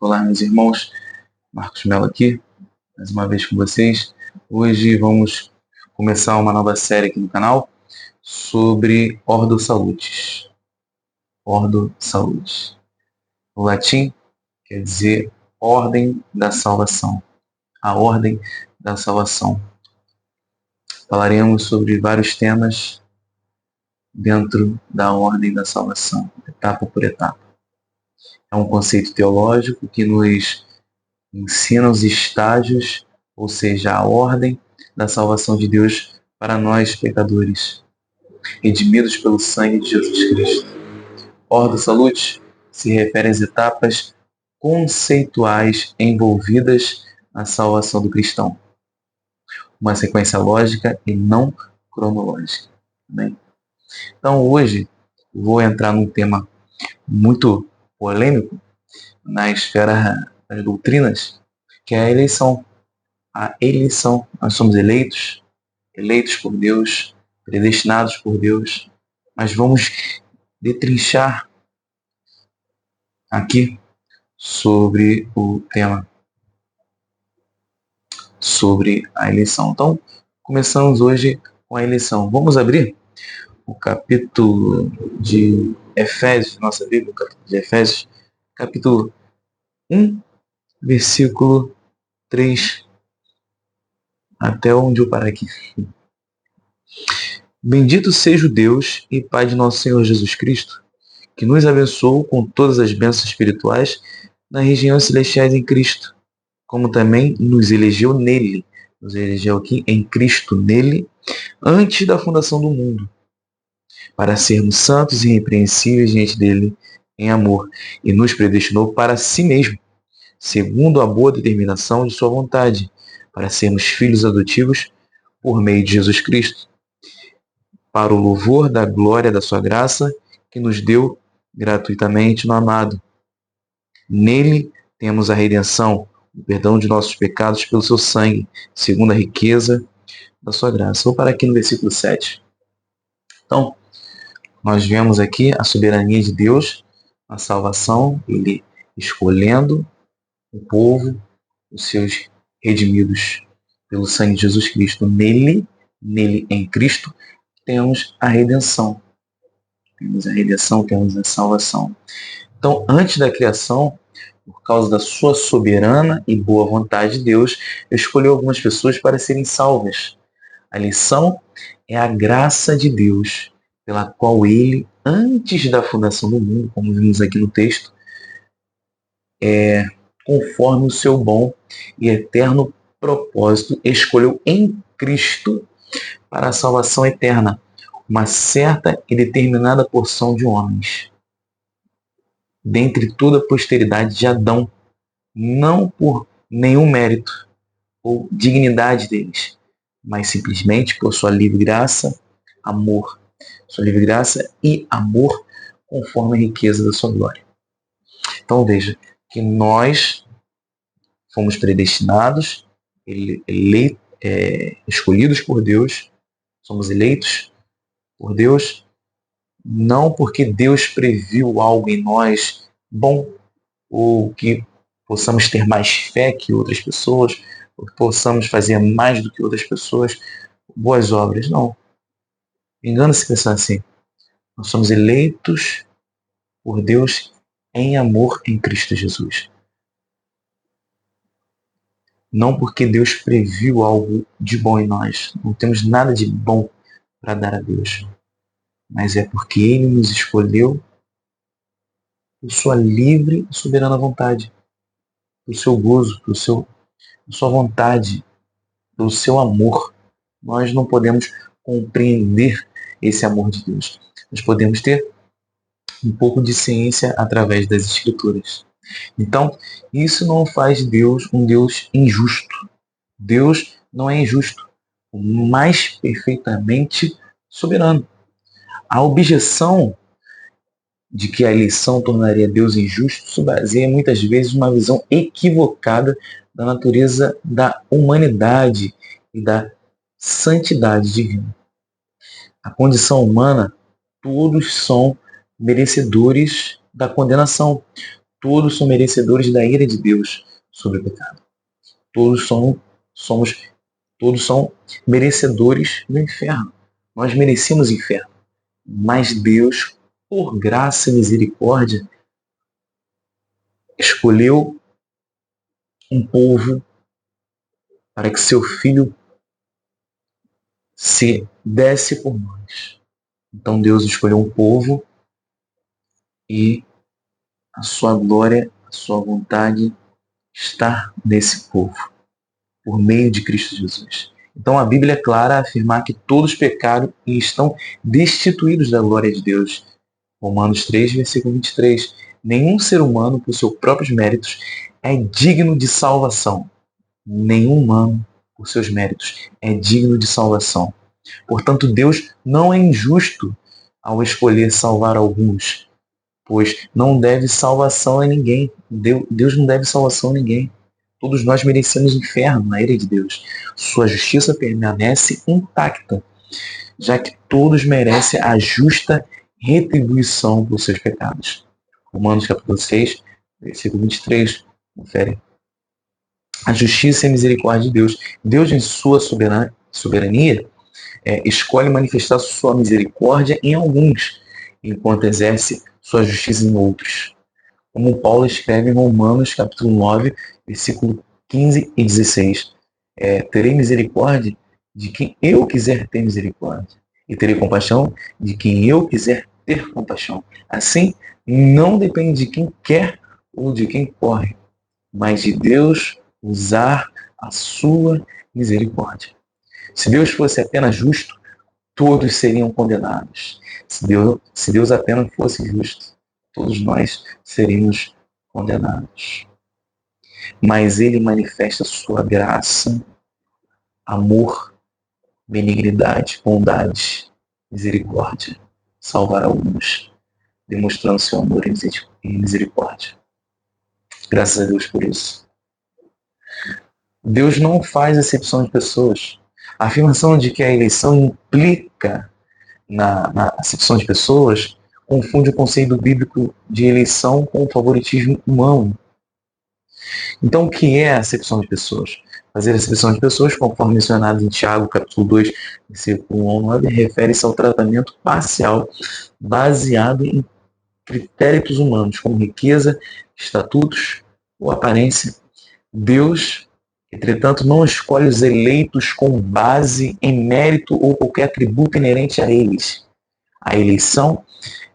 Olá, meus irmãos. Marcos Mello aqui, mais uma vez com vocês. Hoje vamos começar uma nova série aqui no canal sobre Ordo Salutis. Ordo Salutis. O latim quer dizer Ordem da Salvação. A Ordem da Salvação. Falaremos sobre vários temas dentro da Ordem da Salvação, etapa por etapa. É um conceito teológico que nos ensina os estágios, ou seja, a ordem da salvação de Deus para nós, pecadores, redimidos pelo sangue de Jesus Cristo. Ordo Salutis se refere às etapas conceituais envolvidas na salvação do cristão. Uma sequência lógica e não cronológica. Né? Então, hoje, vou entrar num tema muito polêmico na esfera das doutrinas, que é a eleição. A eleição. Nós somos eleitos por Deus, predestinados por Deus, mas vamos destrinchar aqui sobre o tema, sobre a eleição. Então, começamos hoje com a eleição. Vamos abrir o capítulo de Efésios, nossa Bíblia, o capítulo de Efésios, capítulo 1, versículo 3, até onde eu parar aqui. Bendito seja o Deus e Pai de nosso Senhor Jesus Cristo, que nos abençoou com todas as bênçãos espirituais nas regiões celestiais em Cristo, como também nos elegeu nele, nos elegeu aqui em Cristo, nele, antes da fundação do mundo, para sermos santos e irrepreensíveis diante dele em amor, e nos predestinou para si mesmo, segundo a boa determinação de sua vontade, para sermos filhos adotivos por meio de Jesus Cristo, para o louvor da glória da sua graça, que nos deu gratuitamente no amado. Nele temos a redenção, o perdão de nossos pecados pelo seu sangue, segundo a riqueza da sua graça. Vou parar aqui no versículo 7. Então, nós vemos aqui a soberania de Deus, a salvação, ele escolhendo o povo, os seus redimidos pelo sangue de Jesus Cristo. Nele em Cristo, temos a redenção. Temos a redenção, temos a salvação. Então, antes da criação, por causa da sua soberana e boa vontade, Deus escolheu algumas pessoas para serem salvas. A lição é a graça de Deus, pela qual ele, antes da fundação do mundo, como vimos aqui no texto, conforme o seu bom e eterno propósito, escolheu em Cristo para a salvação eterna uma certa e determinada porção de homens, dentre toda a posteridade de Adão, não por nenhum mérito ou dignidade deles, mas simplesmente por sua livre graça, amor, sua livre graça e amor conforme a riqueza da sua glória. Então veja que nós fomos predestinados, escolhidos por Deus, somos eleitos por Deus, não porque Deus previu algo em nós bom, ou que possamos ter mais fé que outras pessoas, ou que possamos fazer mais do que outras pessoas, boas obras. Não. Engana-se pensar assim. Nós somos eleitos por Deus em amor em Cristo Jesus. Não porque Deus previu algo de bom em nós. Não temos nada de bom para dar a Deus. Mas é porque Ele nos escolheu por sua livre e soberana vontade, pelo seu gozo, por sua vontade, pelo seu amor. Nós não podemos compreender esse amor de Deus. Nós podemos ter um pouco de ciência através das Escrituras. Então, isso não faz de Deus um Deus injusto. Deus não é injusto, mas perfeitamente soberano. A objeção de que a eleição tornaria Deus injusto se baseia muitas vezes numa visão equivocada da natureza da humanidade e da santidade divina. A condição humana, todos são merecedores da condenação, todos são merecedores da ira de Deus sobre o pecado. Todos são merecedores do inferno. Nós merecemos inferno. Mas Deus, por graça e misericórdia, escolheu um povo para que seu filho se desse por nós. Então Deus escolheu um povo e a sua glória, a sua vontade está nesse povo, por meio de Cristo Jesus. Então a Bíblia é clara a afirmar que todos pecaram e estão destituídos da glória de Deus. Romanos 3, versículo 23. Nenhum ser humano, por seus próprios méritos, é digno de salvação. Nenhum humano, por seus méritos, é digno de salvação. Portanto, Deus não é injusto ao escolher salvar alguns, pois não deve salvação a ninguém. Deus não deve salvação a ninguém. Todos nós merecemos inferno na ira de Deus. Sua justiça permanece intacta, já que todos merecem a justa retribuição por seus pecados. Romanos capítulo 6, versículo 23. Confere. A justiça e a misericórdia de Deus. Deus, em sua soberania, escolhe manifestar sua misericórdia em alguns, enquanto exerce sua justiça em outros. Como Paulo escreve em Romanos capítulo 9, versículo 15 e 16. Terei misericórdia de quem eu quiser ter misericórdia, e terei compaixão de quem eu quiser ter compaixão. Assim, não depende de quem quer ou de quem corre, mas de Deus usar a sua misericórdia. Se Deus fosse apenas justo, todos seriam condenados. Se Deus apenas fosse justo, todos nós seríamos condenados. Mas Ele manifesta sua graça, amor, benignidade, bondade, misericórdia, salvar alguns, demonstrando seu amor e misericórdia. Graças a Deus por isso. Deus não faz acepção de pessoas. A afirmação de que a eleição implica na acepção de pessoas confunde o conceito bíblico de eleição com o favoritismo humano. Então, o que é a acepção de pessoas? Fazer acepção de pessoas, conforme mencionado em Tiago, capítulo 2, versículo 1 ao 9, refere-se ao tratamento parcial baseado em critérios humanos, como riqueza, estatutos ou aparência. Deus, entretanto, não escolhe os eleitos com base em mérito ou qualquer atributo inerente a eles. A eleição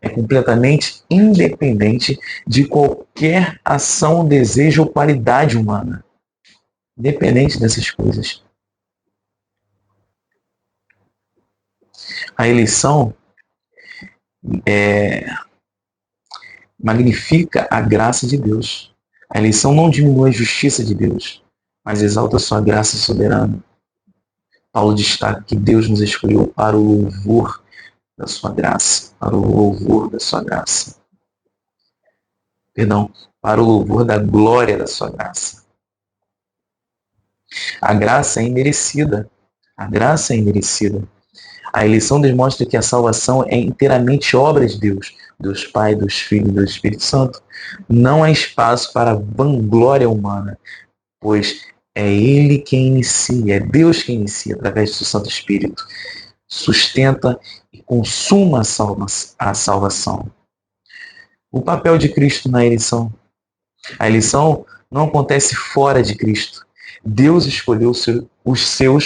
é completamente independente de qualquer ação, desejo ou qualidade humana. Independente dessas coisas. A eleição magnifica a graça de Deus. A eleição não diminui a justiça de Deus, mas exalta a sua graça soberana. Paulo destaca que Deus nos escolheu para o louvor da sua graça, para o louvor da sua graça. Para o louvor da glória da sua graça. A graça é imerecida. A graça é imerecida. A eleição demonstra que a salvação é inteiramente obra de Deus, Deus Pai, Deus Filho e Deus Espírito Santo. Não há espaço para vanglória humana, pois é Ele quem inicia, é Deus quem inicia, através do seu Santo Espírito, sustenta e consuma a salvação. O papel de Cristo na eleição. A eleição não acontece fora de Cristo. Deus escolheu o seu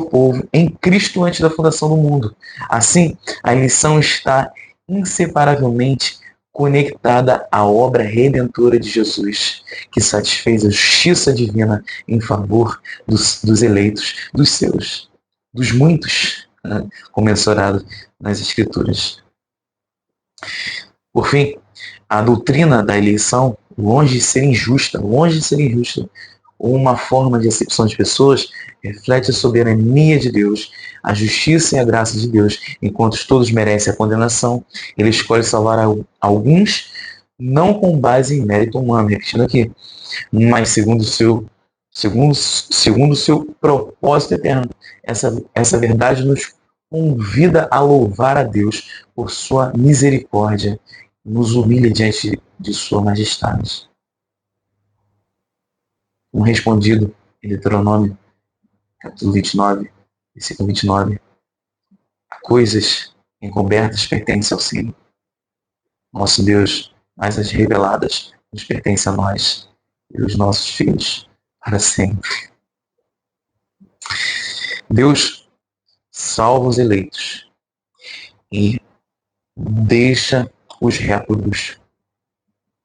povo em Cristo antes da fundação do mundo. Assim, a eleição está inseparavelmente conectada à obra redentora de Jesus, que satisfez a justiça divina em favor dos eleitos, dos seus, dos muitos, como mencionado nas Escrituras. Por fim, a doutrina da eleição, longe de ser injusta, ou uma forma de acepção de pessoas, reflete a soberania de Deus, a justiça e a graça de Deus. Enquanto todos merecem a condenação, Ele escolhe salvar alguns, não com base em mérito humano, repetindo aqui, mas segundo o seu propósito eterno. Essa verdade nos convida a louvar a Deus por sua misericórdia, nos humilha diante de sua majestade. Como respondido em Deuteronômio, capítulo 29, versículo 29, coisas encobertas pertencem ao Senhor, nosso Deus, mas as reveladas nos pertencem a nós e aos nossos filhos para sempre. Deus salva os eleitos e deixa os réprobos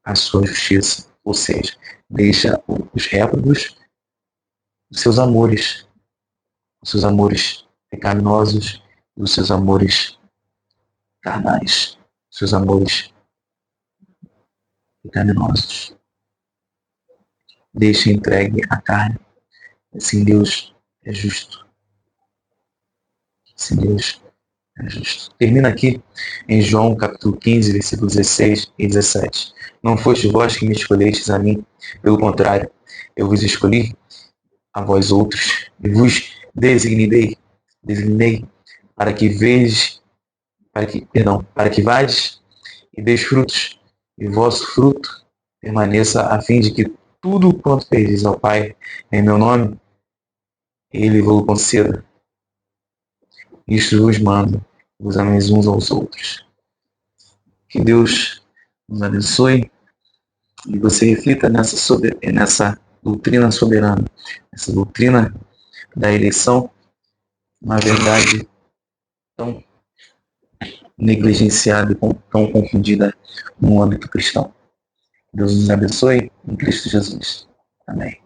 a sua justiça, ou seja, deixa os réprobos os seus amores pecaminosos e os seus amores carnais, os seus amores pecaminosos. Deixa entregue a carne. Assim Deus é justo. Assim Deus é justo. Termina aqui em João capítulo 15, versículos 16 e 17. Não foste vós que me escolhestes a mim, pelo contrário, eu vos escolhi a vós outros e vos designei para que vades e deis frutos, e vosso fruto permaneça, a fim de que tudo quanto pedis ao Pai em meu nome, Ele vos conceda. Isto vos mando, vos ameis uns aos outros. Que Deus nos abençoe e você reflita nessa doutrina soberana, essa doutrina da eleição, uma verdade tão negligenciada e tão confundida no âmbito cristão. Deus nos abençoe em Cristo Jesus. Amém.